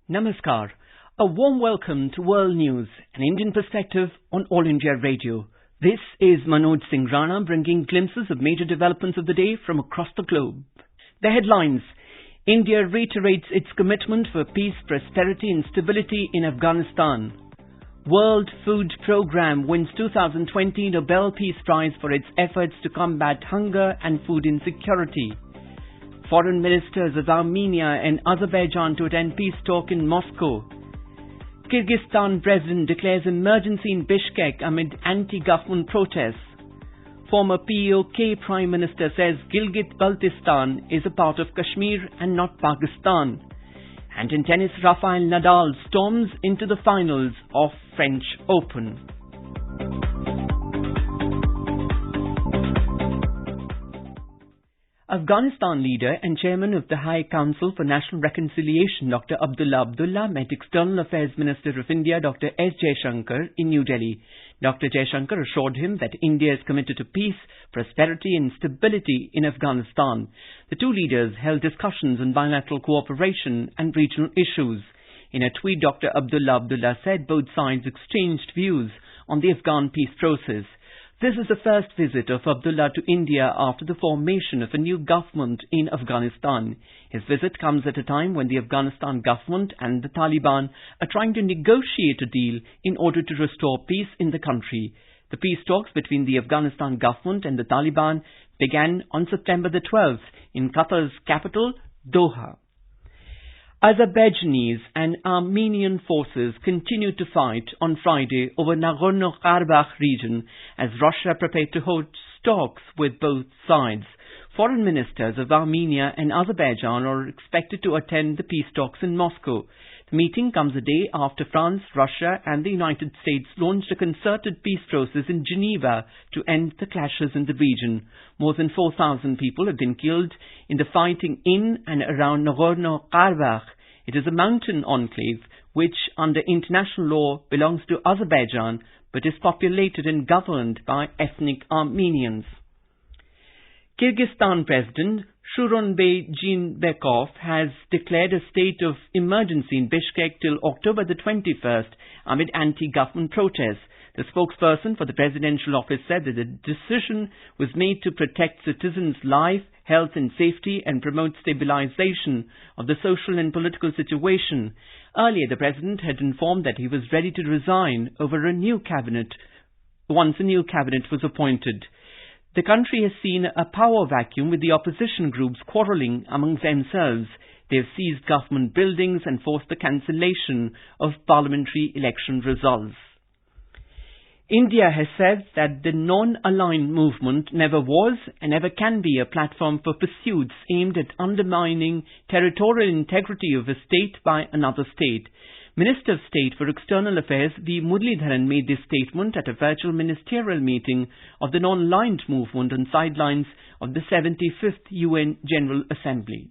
Namaskar. A warm welcome to World News, an Indian perspective on All India Radio. This is Manoj Singh Rana bringing glimpses of major developments of the day from across the globe. The headlines: India reiterates its commitment for peace, prosperity and stability in Afghanistan. World Food Programme wins 2020 Nobel Peace Prize for its efforts to combat hunger and food insecurity. Foreign ministers of Armenia and Azerbaijan to attend peace talk in Moscow. Kyrgyzstan president declares emergency in Bishkek amid anti-government protests. Former POK Prime Minister says Gilgit-Baltistan is a part of Kashmir and not Pakistan. And in tennis, Rafael Nadal storms into the finals of French Open. Afghanistan leader and chairman of the High Council for National Reconciliation, Dr. Abdullah Abdullah, met External Affairs Minister of India, Dr. S. Jaishankar, in New Delhi. Dr. Jaishankar assured him that India is committed to peace, prosperity and stability in Afghanistan. The two leaders held discussions on bilateral cooperation and regional issues. In a tweet, Dr. Abdullah Abdullah said both sides exchanged views on the Afghan peace process. This is the first visit of Abdullah to India after the formation of a new government in Afghanistan. His visit comes at a time when the Afghanistan government and the Taliban are trying to negotiate a deal in order to restore peace in the country. The peace talks between the Afghanistan government and the Taliban began on September the 12th in Qatar's capital, Doha. Azerbaijanese and Armenian forces continued to fight on Friday over Nagorno-Karabakh region as Russia prepared to hold talks with both sides. Foreign ministers of Armenia and Azerbaijan are expected to attend the peace talks in Moscow. The meeting comes a day after France, Russia and the United States launched a concerted peace process in Geneva to end the clashes in the region. More than 4,000 people have been killed in the fighting in and around Nagorno-Karabakh. It is a mountain enclave which, under international law, belongs to Azerbaijan but is populated and governed by ethnic Armenians. Kyrgyzstan President Shuronbay Jeenbekov has declared a state of emergency in Bishkek till October the 21st amid anti-government protests. The spokesperson for the presidential office said that the decision was made to protect citizens' life, health and safety and promote stabilization of the social and political situation. Earlier, the president had informed that he was ready to resign over a new cabinet once a new cabinet was appointed. The country has seen a power vacuum with the opposition groups quarrelling among themselves. They have seized government buildings and forced the cancellation of parliamentary election results. India has said that the non-aligned movement never was and never can be a platform for pursuits aimed at undermining territorial integrity of a state by another state. Minister of State for External Affairs V. Muralidharan made this statement at a virtual ministerial meeting of the non-aligned movement on sidelines of the 75th UN General Assembly.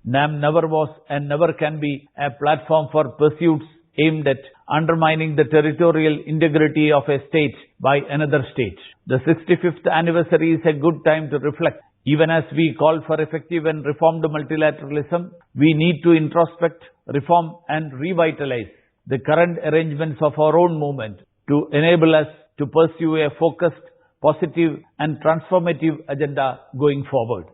NAM never was and never can be a platform for pursuits aimed at undermining the territorial integrity of a state by another state. The 65th anniversary is a good time to reflect. Even as we call for effective and reformed multilateralism, we need to introspect, reform and revitalize the current arrangements of our own movement to enable us to pursue a focused, positive and transformative agenda going forward.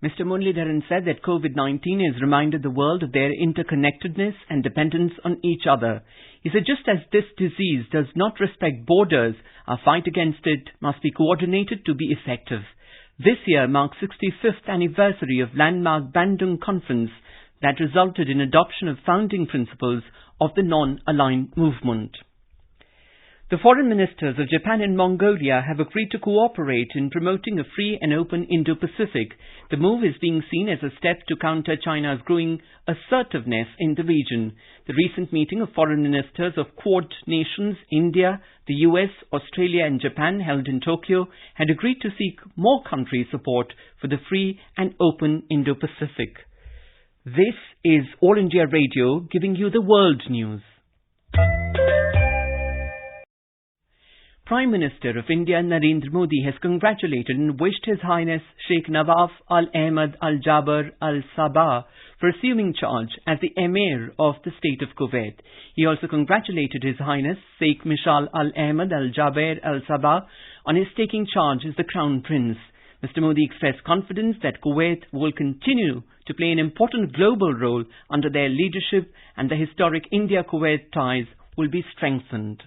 Mr. Muralidharan said that COVID-19 has reminded the world of their interconnectedness and dependence on each other. He said just as this disease does not respect borders, our fight against it must be coordinated to be effective. This year marks 65th anniversary of landmark Bandung Conference that resulted in adoption of founding principles of the non-aligned movement. The foreign ministers of Japan and Mongolia have agreed to cooperate in promoting a free and open Indo-Pacific. The move is being seen as a step to counter China's growing assertiveness in the region. The recent meeting of foreign ministers of Quad nations, India, the US, Australia and Japan, held in Tokyo, had agreed to seek more country support for the free and open Indo-Pacific. This is All India Radio giving you the world news. Prime Minister of India Narendra Modi has congratulated and wished His Highness Sheikh Nawaf Al Ahmad Al Jaber Al Sabah for assuming charge as the Emir of the state of Kuwait. He also congratulated His Highness Sheikh Mishal Al Ahmad Al Jaber Al Sabah on his taking charge as the Crown Prince. Mr. Modi expressed confidence that Kuwait will continue to play an important global role under their leadership and the historic India-Kuwait ties will be strengthened.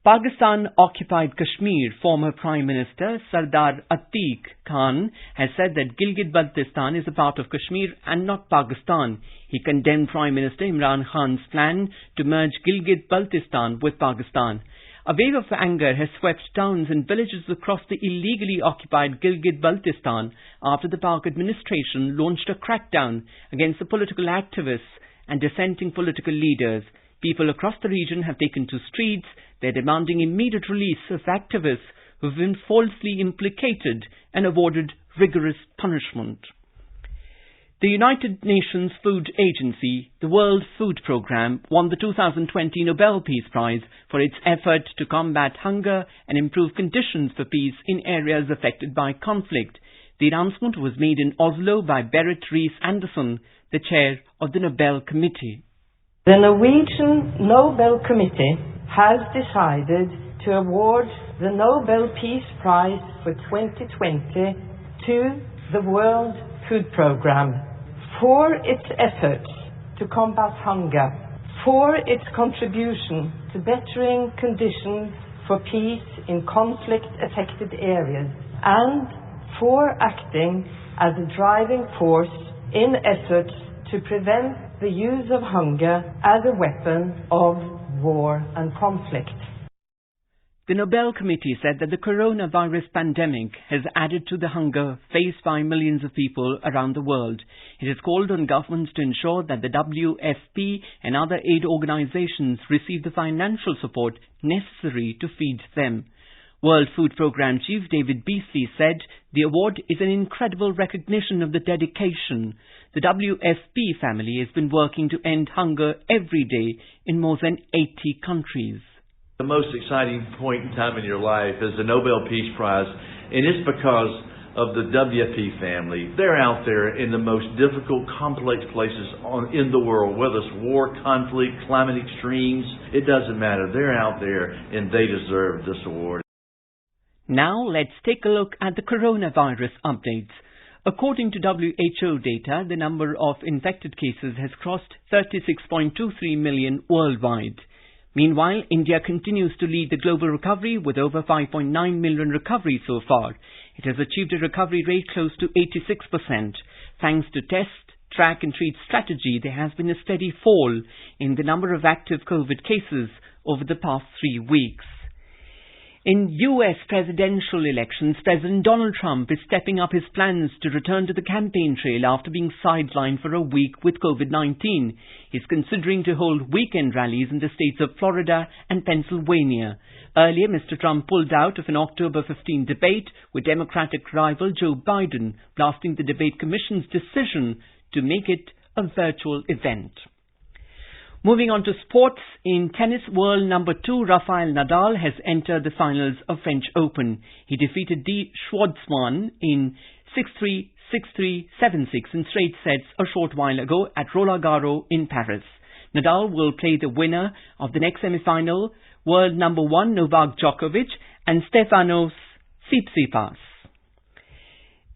Pakistan-occupied Kashmir former Prime Minister Sardar Atiq Khan has said that Gilgit-Baltistan is a part of Kashmir and not Pakistan. He condemned Prime Minister Imran Khan's plan to merge Gilgit-Baltistan with Pakistan. A wave of anger has swept towns and villages across the illegally occupied Gilgit-Baltistan after the Pak administration launched a crackdown against the political activists and dissenting political leaders. People across the region have taken to streets. They're demanding immediate release of activists who have been falsely implicated and awarded rigorous punishment. The United Nations Food Agency, the World Food Programme, won the 2020 Nobel Peace Prize for its effort to combat hunger and improve conditions for peace in areas affected by conflict. The announcement was made in Oslo by Berit Reiss-Andersen, the chair of the Nobel Committee. The Norwegian Nobel Committee has decided to award the Nobel Peace Prize for 2020 to the World Food Programme for its efforts to combat hunger, for its contribution to bettering conditions for peace in conflict-affected areas, and for acting as a driving force in efforts to prevent the use of hunger as a weapon of war and conflict. The Nobel Committee said that the coronavirus pandemic has added to the hunger faced by millions of people around the world. It has called on governments to ensure that the WFP and other aid organizations receive the financial support necessary to feed them. World Food Programme Chief David Beasley said the award is an incredible recognition of the dedication. The WFP family has been working to end hunger every day in more than 80 countries. The most exciting point in time in your life is the Nobel Peace Prize, and it's because of the WFP family. They're out there in the most difficult, complex places in the world, whether it's war, conflict, climate extremes, it doesn't matter. They're out there and they deserve this award. Now let's take a look at the coronavirus updates. According to WHO data, the number of infected cases has crossed 36.23 million worldwide. Meanwhile, India continues to lead the global recovery with over 5.9 million recoveries so far. It has achieved a recovery rate close to 86%. Thanks to test, track and treat strategy, there has been a steady fall in the number of active COVID cases over the past 3 weeks. In US presidential elections, President Donald Trump is stepping up his plans to return to the campaign trail after being sidelined for a week with COVID-19. He's considering to hold weekend rallies in the states of Florida and Pennsylvania. Earlier, Mr. Trump pulled out of an October 15 debate with Democratic rival Joe Biden, blasting the debate commission's decision to make it a virtual event. Moving on to sports, in tennis, world number 2 Rafael Nadal has entered the finals of French Open. He defeated D. Schwartzman in 6-3, 6-3, 7-6 in straight sets a short while ago at Roland Garros in Paris. Nadal will play the winner of the next semi-final, world number 1 Novak Djokovic and Stefanos Tsitsipas.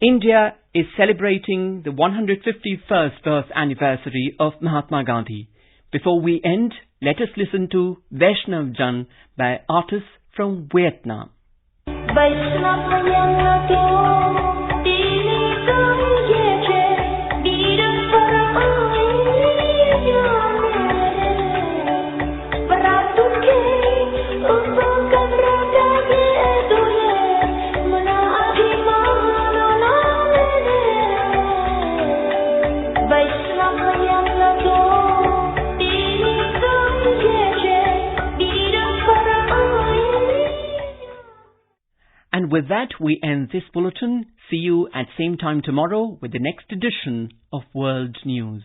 India is celebrating the 151st birth anniversary of Mahatma Gandhi. Before we end, let us listen to Vaishnav Jan by artists from Vietnam. And with that, we end this bulletin. See you at same time tomorrow with the next edition of World News.